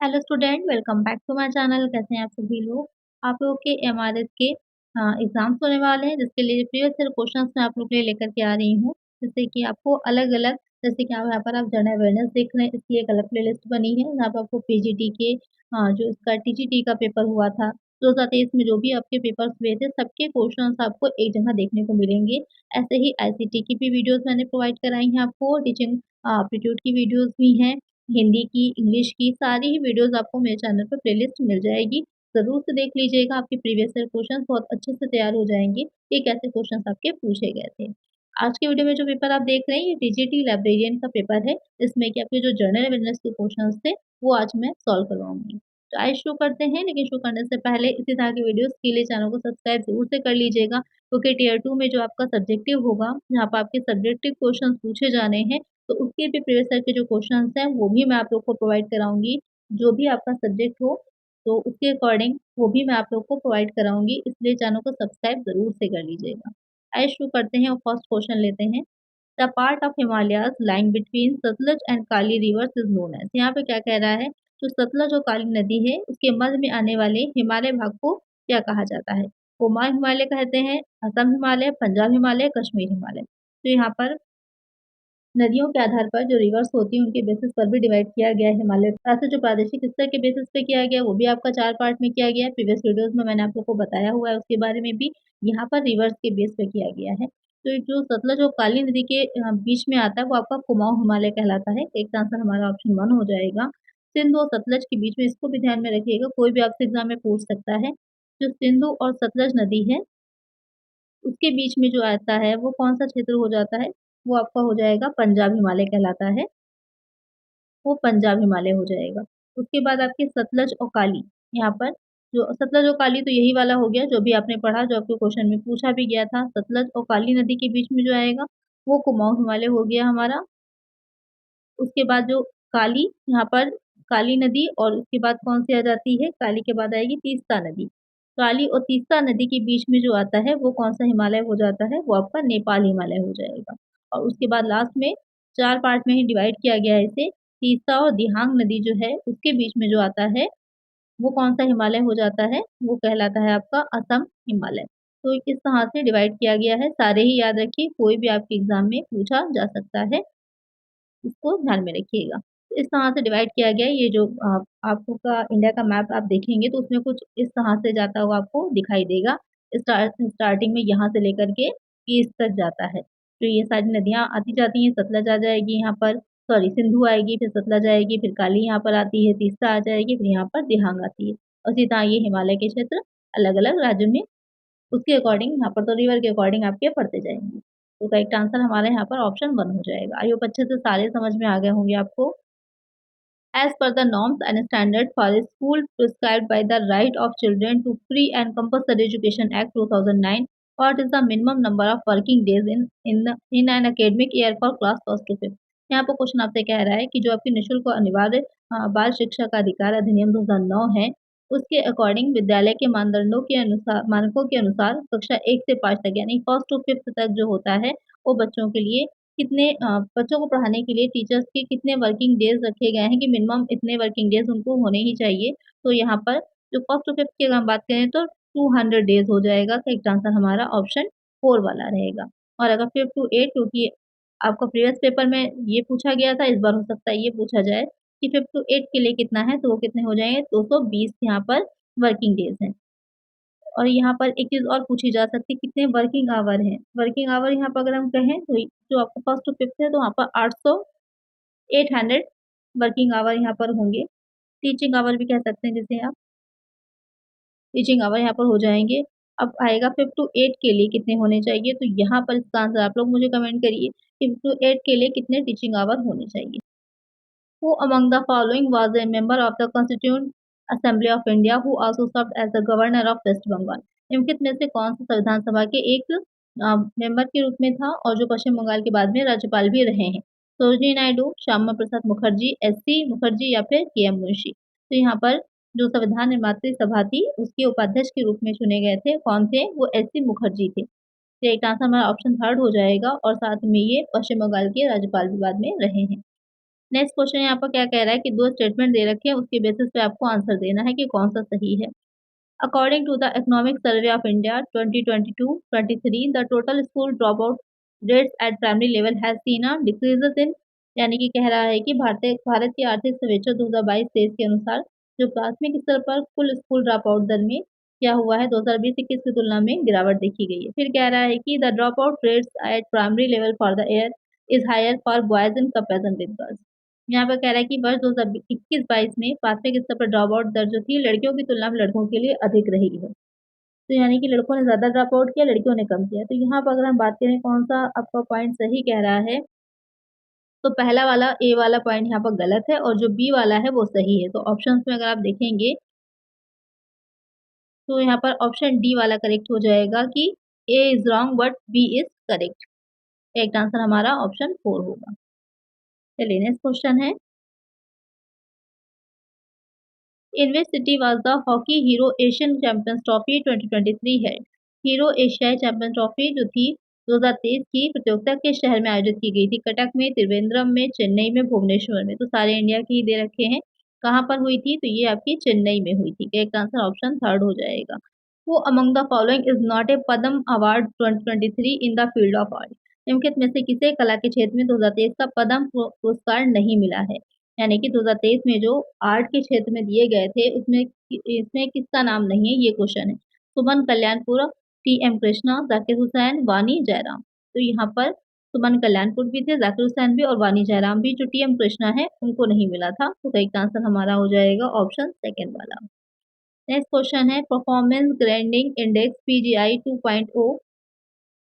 Hello student, welcome back to my channel. कैसे हैं आप सभी लोग। आप लोगों के एमआरएस के एग्जाम्स होने वाले हैं, जिसके लिए प्रीवियस ईयर क्वेश्चंस मैं आप लोग के लिए लेकर के आ रही हूँ। जिससे कि आपको अलग अलग, जैसे कि आप यहाँ पर आप जनरल अवेयरनेस देख रहे हैं, इसकी एक अलग प्लेलिस्ट बनी है। यहाँ पर आपको पीजीटी के जो इसका टीजीटी का पेपर हुआ था 2023 में, जो भी आपके पेपर्स हुए थे, सबके क्वेश्चंस आपको एक जगह देखने को मिलेंगे। ऐसे ही आईसीटी की भी वीडियोस मैंने प्रोवाइड कराई हैं आपको, टीचिंग एप्टीट्यूड की वीडियोस भी हैं, हिंदी की, इंग्लिश की, सारी ही वीडियोस आपको मेरे चैनल पर प्लेलिस्ट मिल जाएगी। ज़रूर से देख लीजिएगा, आपके प्रीवियस ईयर क्वेश्चंस बहुत अच्छे से तैयार हो जाएंगे कि कैसे क्वेश्चंस आपके पूछे गए थे। आज के वीडियो में जो पेपर आप देख रहे हैं, ये टीजीटी लाइब्रेरियन का पेपर है। इसमें कि आपके जो जनरल अवेयरनेस के क्वेश्चंस थे, वो आज मैं सॉल्व करवाऊंगी। तो आइए शुरू करते हैं, लेकिन शुरू करने से पहले इसी तरह की वीडियोस के लिए चैनल को सब्सक्राइब जरूर से कर लीजिएगा, क्योंकि टीयर 2 में जो आपका सब्जेक्टिव होगा, जहाँ पर आपके सब्जेक्टिव क्वेश्चन पूछे जाने हैं, तो उसके भी प्रीवियस ईयर के जो क्वेश्चंस हैं वो भी मैं आप लोग को प्रोवाइड कराऊंगी। जो भी आपका सब्जेक्ट हो, तो उसके अकॉर्डिंग वो भी मैं आप लोग को प्रोवाइड कराऊंगी, इसलिए चैनल को सब्सक्राइब जरूर से कर लीजिएगा। आइए शुरू करते हैं और फर्स्ट क्वेश्चन लेते हैं। The part of Himalayas line between Sutlej and Kali rivers is known as. यहाँ पे क्या कह रहा है, जो सतलज और काली नदी है, उसके मध्य में आने वाले हिमालय भाग को क्या कहा जाता है। कुमाऊं हिमालय कहते हैं, असम हिमालय, पंजाब हिमालय, कश्मीर हिमालय। तो यहाँ पर नदियों के आधार पर जो रिवर्स होती है, उनके बेसिस पर भी डिवाइड किया गया है हिमालय। ऐसे जो प्रादेशिक स्तर के बेसिस पे किया गया, वो भी आपका 4 पार्ट में किया गया है। प्रीवियस वीडियोस में मैंने आप लोग को बताया हुआ है उसके बारे में भी। यहाँ पर रिवर्स के बेस पे किया गया है। तो जो सतलज और काली नदी के बीच में आता है, वो आपका कुमाऊं हिमालय कहलाता है। एक आंसर हमारा ऑप्शन 1 हो जाएगा। सिंधु और सतलज के बीच में, इसको भी ध्यान में रखिएगा, कोई भी आपसे एग्जाम में पूछ सकता है। जो सिंधु और सतलज नदी है, उसके बीच में जो आता है, वो कौन सा क्षेत्र हो जाता है, वो आपका हो जाएगा पंजाब हिमालय कहलाता है। वो पंजाब हिमालय हो जाएगा। उसके बाद आपके सतलज और काली, यहाँ पर जो सतलज और काली, तो यही वाला हो गया जो भी आपने पढ़ा, जो आपके क्वेश्चन में पूछा भी गया था। सतलज और काली नदी के बीच में जो आएगा, वो कुमाऊं हिमालय हो गया हमारा। उसके बाद जो काली, यहाँ पर काली नदी, और उसके बाद कौन सी आ जाती है, काली के बाद आएगी तीस्ता नदी। काली और तीस्ता नदी के बीच में जो आता है, वो कौन सा हिमालय हो जाता है, वो आपका नेपाल हिमालय हो जाएगा। और उसके बाद लास्ट में 4 पार्ट में ही डिवाइड किया गया है इसे। तीस्ता और दिहांग नदी जो है, उसके बीच में जो आता है, वो कौन सा हिमालय हो जाता है, वो कहलाता है आपका असम हिमालय। तो इस तरह से डिवाइड किया गया है। सारे ही याद रखिए, कोई भी आपके एग्जाम में पूछा जा सकता है, इसको ध्यान में रखिएगा। तो इस तरह से डिवाइड किया गया है। ये जो आपको का इंडिया का मैप आप देखेंगे, तो उसमें कुछ इस तरह से जाता हुआ आपको दिखाई देगा। स्टार्टिंग में यहाँ से लेकर के ईस्ट तक जाता है। तो ये सारी नदियाँ आती जाती हैं। सतलज आ जाएगी यहाँ पर, सॉरी सिंधु आएगी, फिर सतलज आएगी, फिर काली यहाँ पर आती है, तीस्ता आ जाएगी, फिर यहाँ पर दिहांग आती है। उसी तरह ये हिमालय के क्षेत्र अलग अलग राज्यों में, उसके अकॉर्डिंग यहाँ पर तो रिवर के अकॉर्डिंग आपके पढ़ते जाएंगे। तो करेक्ट आंसर हमारे यहाँ पर ऑप्शन 1 हो जाएगा। आई होप अच्छे से सारे समझ में आ गए होंगे आपको। As per the norms and standards for a school prescribed by the Right of Children to Free and Compulsory Education Act 2009, what is the minimum number of working days in an academic year for class first to fifth? यहाँ पर question आपसे कह रहा है कि जो आपकी निःशुल्क और अनिवार्य बाल शिक्षा का अधिकार अधिनियम 2009 है, उसके अकॉर्डिंग विद्यालय के मानदंडों के अनुसार, मानकों के अनुसार कक्षा 1 से 5 तक, यानी फर्स्ट टू फिफ्थ तक जो होता है, वो बच्चों के लिए कितने बच्चों को पढ़ाने के लिए टीचर्स के कितने वर्किंग डेज रखे गए हैं, कि मिनिमम इतने वर्किंग डेज उनको होने ही चाहिए। तो यहाँ पर जो फर्स्ट टू फिफ्थ की अगर हम बात करें, तो 200 डेज हो जाएगा। करेक्ट आंसर हमारा ऑप्शन 4 वाला रहेगा। और अगर फिफ्थ टू एट, क्योंकि आपका प्रीवियस पेपर में ये पूछा गया था, इस बार हो सकता है ये पूछा जाए कि फिफ्थ टू एट के लिए कितना है, तो वो कितने हो जाएंगे, 220 यहाँ पर वर्किंग डेज हैं। और यहाँ पर एक चीज़ और पूछी जा सकती है, कितने वर्किंग आवर हैं। वर्किंग आवर यहाँ पर अगर हम कहें, तो जो आपको फर्स्ट टू फिफ्थ है, तो वहाँ पर 800 वर्किंग आवर यहाँ पर होंगे। टीचिंग आवर भी कह सकते हैं जिसे आप, टीचिंग आवर यहाँ पर हो जाएंगे। अब आएगा फिफ्थ टू एट के लिए कितने होने चाहिए, तो यहाँ पर इसका आंसर आप लोग मुझे कमेंट करिए, फिफ्थ टू एट के लिए कितने टीचिंग आवर होने चाहिए। Who among the following was a member of the Constituent Assembly of India who also served as the Governor of West Bengal? निम्नलिखित में से कौन सा संविधान सभा के एक मेंबर के रूप में था, और जो पश्चिम बंगाल के बाद में राज्यपाल भी रहे हैं? सरोजिनी नायडू, श्यामा प्रसाद मुखर्जी, एस.सी. मुखर्जी, या फिर के.एम. मुंशी। तो यहाँ पर जो संविधान निर्मात्री सभा थी, उसके उपाध्यक्ष के रूप में चुने गए थे, कौन थे, वो एस.सी. मुखर्जी थे। तो एक आंसर हमारा ऑप्शन 3 हो जाएगा। और साथ में ये पश्चिम बंगाल के राज्यपाल भी बाद में रहे हैं। नेक्स्ट क्वेश्चन यहाँ पर क्या कह रहा है कि दो स्टेटमेंट दे रखे हैं, उसके बेसिस पे आपको आंसर देना है कि कौन सा सही है। According to the economic survey of India 2022-23 the total school drop out rates at primary level has seen a decreases in, यानी कि कह रहा है कि भारत की आर्थिक सर्वेक्षण 2022-23 के अनुसार जो प्राथमिक स्तर पर कुल स्कूल ड्रॉप आउट दर में क्या हुआ है 2020-21 की तुलना में गिरावट देखी गई है। फिर कह रहा है कि the drop out rates at primary level for the year is higher for boys in comparison with girls. यहाँ पर कह रहा है कि वर्ष 2021-22 में प्राथमिक स्तर पर ड्रॉप आउट दर जो थी लड़कियों की तुलना में लड़कों के लिए अधिक रही है। तो यानी कि लड़कों ने ज़्यादा ड्रॉप आउट किया, लड़कियों ने कम किया। तो यहाँ पर अगर हम बात करें कौन सा आपका पॉइंट सही कह रहा है, तो पहला वाला ए वाला पॉइंट यहाँ पर गलत है और जो बी वाला है वो सही है। तो ऑप्शंस में अगर आप देखेंगे तो यहाँ पर ऑप्शन डी वाला करेक्ट हो जाएगा कि A is wrong but B is correct. Correct answer हमारा ऑप्शन 4 होगा। चलिए नेक्स्ट क्वेश्चन है, in which city was the hockey Hero Asian Champions Trophy 2023 है। हीरो एशियाई चैंपियन ट्रॉफी जो थी 2023 की प्रतियोगिता के शहर में आयोजित की गई थी। कटक में, त्रिवेंद्रम में, चेन्नई में, भुवनेश्वर में। तो सारे इंडिया के ही दे रखे हैं। कहाँ पर हुई थी, तो ये आपकी चेन्नई में हुई थी। करेक्ट आंसर ऑप्शन 3 हो जाएगा। Who among the following is not a Padma award 2023 in the field of art. निम्नलिखित में से किसे कला के क्षेत्र में 2023 का पद्म पुरस्कार नहीं मिला है। यानी कि 2023 में जो आर्ट के क्षेत्र में दिए गए थे उसमें इसमें किसका नाम नहीं है, ये क्वेश्चन है। सुमन कल्याणपुर, टी एम कृष्णा, जाकिर हुसैन, वानी जयराम। तो यहाँ पर सुमन कल्याणपुर भी थे, जाकिर हुसैन भी और वानी जयराम भी। जो टी एम कृष्णा है उनको नहीं मिला था। तो करेक्ट आंसर हमारा हो जाएगा ऑप्शन सेकेंड वाला। नेक्स्ट क्वेश्चन है, performance grading index PGI 2.0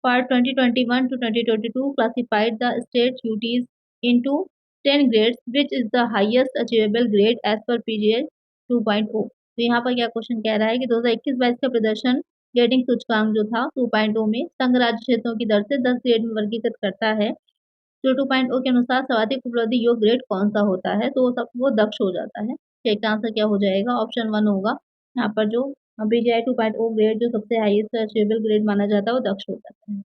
for 2021 to 2022 classified the state UTs into 10 grades, which is the highest achievable grade as per PGL 2.0। तो यहाँ पर क्या क्वेश्चन कह रहा है कि 2021-22 का प्रदर्शन ग्रेडिंग सूचकांक जो था 2.0 में संघ राज्य क्षेत्रों की दर से 10 ग्रेड में वर्गीकृत करता है। जो 2.0 के अनुसार सर्वाधिक उपलब्धि योग ग्रेड कौन सा होता है, तो वो दक्ष हो जाता है। ठीक आंसर क्या हो जाएगा, ऑप्शन 1 होगा। यहाँ पर जो बीजीआई 2.0 ग्रेड जो सबसे हाईएस्ट अचीवेबल ग्रेड माना जाता है वो दक्ष हो जाता है।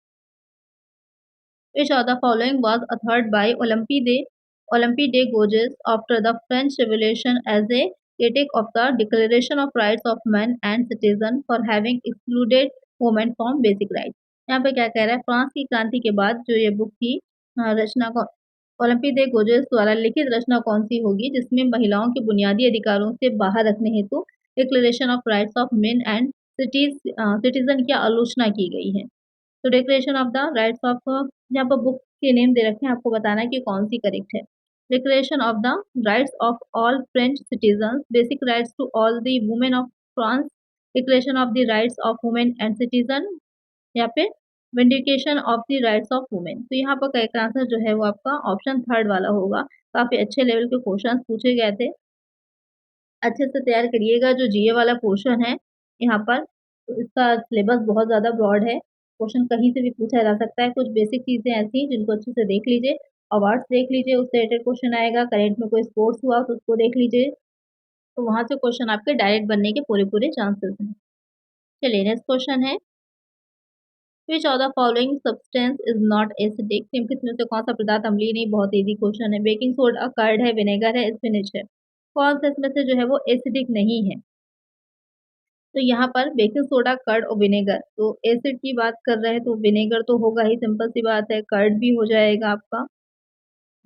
Which of the following was authored by Olympe de Gouges after the French Revolution as a critic of the Declaration of Rights of Man and Citizen for having excluded women from basic rights। यहाँ पे क्या कह रहा है, France की क्रांति के बाद जो ये बुक थी रचना को ओलंपी दे गोजेस द्वारा लिखित रचना कौन सी होगी जिसमें महिलाओं के बुनियादी अधिकारों से बाहर रखने हेतु declaration of rights of main and citizen की आलोचना की गई है। तो declaration of the rights of, यहाँ पर बुक के नेम दे रखे हैं, आपको बताना है कि कौन सी करेक्ट है। Declaration of the rights of all French citizen, basic rights to all the women of France, declaration of the rights of women and citizen, या फिर vindication of the rights of women. तो यहाँ पर correct answer जो है वो आपका option 3 वाला होगा। काफी अच्छे लेवल के क्वेश्चन पूछे गए थे, अच्छे से तैयार करिएगा। जो जीए वाला पोर्शन है यहाँ पर, तो इसका सिलेबस बहुत ज़्यादा ब्रॉड है, क्वेश्चन कहीं से भी पूछा जा सकता है। कुछ बेसिक चीज़ें ऐसी हैं जिनको अच्छे से देख लीजिए, अवार्ड्स देख लीजिए, उससे रिलेटेड क्वेश्चन आएगा। करेंट में कोई स्पोर्ट्स हुआ तो उसको देख लीजिए, तो वहाँ से क्वेश्चन आपके डायरेक्ट बनने के पूरे पूरे चांसेस हैं। चलिए नेक्स्ट क्वेश्चन है, which of the following substance is not acidic. निम्नलिखित में से कौन सा पदार्थ अम्लीय नहीं, बहुत इजी क्वेश्चन है। बेकिंग सोडा, कर्ड है, विनेगर है, स्पिनिच है। कौन सा इसमें से जो है वो एसिडिक नहीं है, तो यहाँ पर बेकिंग सोडा, कर्ड और विनेगर। तो एसिड की बात कर रहे हैं तो विनेगर तो होगा ही, सिंपल सी बात है। कर्ड भी हो जाएगा आपका।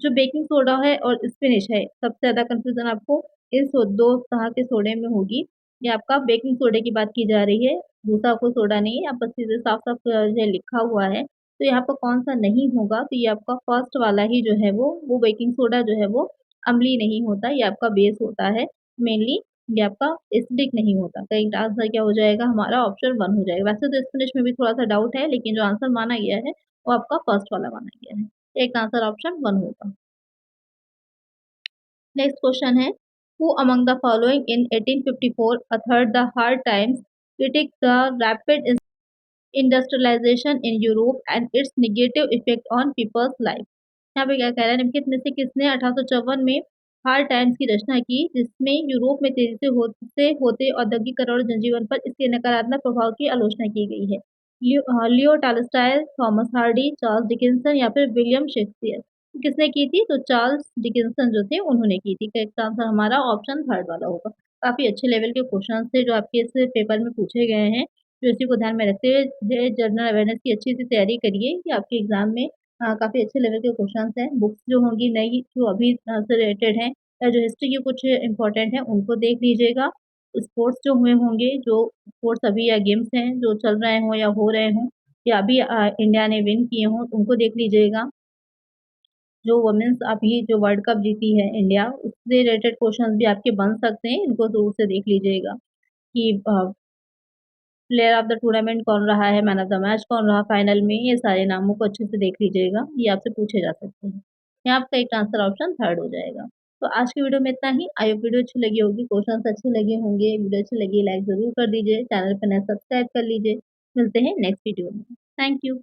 जो बेकिंग सोडा है और स्पिनिच है, सबसे ज़्यादा कंफ्यूजन आपको इस दो तरह के सोडे में होगी। ये आपका बेकिंग सोडे की बात की जा रही है, दूसरा कोई सोडा नहीं है। यहाँ पर सीधे साफ साफ ये लिखा हुआ है, तो यहाँ पर कौन सा नहीं होगा, तो ये आपका फर्स्ट वाला ही जो है वो बेकिंग सोडा जो है वो अम्लीय नहीं होता, ये आपका बेस होता है मेनली, ये आपका एसिडिक नहीं होता। करेक्ट आंसर क्या हो जाएगा हमारा, ऑप्शन 1 हो जाएगा। वैसे तो स्पिनिच में भी थोड़ा सा डाउट है, लेकिन जो आंसर माना गया है वो आपका फर्स्ट वाला माना गया है। एक आंसर ऑप्शन 1 होगा। नेक्स्ट क्वेश्चन है, who among the following in 1854 authored the hard times critic the rapid industrialization in Europe and its negative effect on people's life। यहाँ पे क्या कह रहा है, निम्नलिखित में से किसने 1854 में हार्ड टाइम्स की रचना की जिसमें यूरोप में तेजी से होते औद्योगिकरण और जनजीवन पर इसके नकारात्मक प्रभाव की आलोचना की गई है। लियो Tolstoy, Thomas Hardy, Charles Dickinson या फिर विलियम शेक्सपियर। किसने की थी? तो चार्ल्स डिकिंसन जो थे उन्होंने की थी। तो इसका आंसर हमारा ऑप्शन थर्ड वाला होगा। काफ़ी अच्छे लेवल के क्वेश्चन्स थे जो आपके इस पेपर में पूछे गए हैं। तो इसी को ध्यान में रखते हुए जनरल अवेयरनेस की अच्छी से तैयारी करिए कि आपके एग्ज़ाम में काफ़ी अच्छे लेवल के क्वेश्चन्स हैं। बुक्स जो होंगी नई जो अभी से रिलेटेड हैं या जो हिस्ट्री के कुछ इम्पोर्टेंट हैं उनको देख लीजिएगा। स्पोर्ट्स जो हुए होंगे, जो स्पोर्ट्स अभी या गेम्स हैं जो चल रहे हों या हो रहे हों या अभी इंडिया ने विन किए हों, उनको देख लीजिएगा। जो वुमेन्स अभी जो वर्ल्ड कप जीती है इंडिया, उससे रिलेटेड क्वेश्चंस भी आपके बन सकते हैं, इनको ज़रूर से देख लीजिएगा कि प्लेयर ऑफ द टूर्नामेंट कौन रहा है, मैन ऑफ द मैच कौन रहा फाइनल में, ये सारे नामों को अच्छे से देख लीजिएगा, ये आपसे पूछे जा सकते हैं। यहाँ आपका एक आंसर ऑप्शन थर्ड हो जाएगा। तो आज की वीडियो में इतना ही, आई होप वीडियो अच्छी लगी होगी, क्वेश्चंस अच्छे लगे होंगे, वीडियो अच्छी लगी लाइक ज़रूर कर दीजिए, चैनल पर नए सब्सक्राइब कर लीजिए। मिलते हैं नेक्स्ट वीडियो में। Thank you.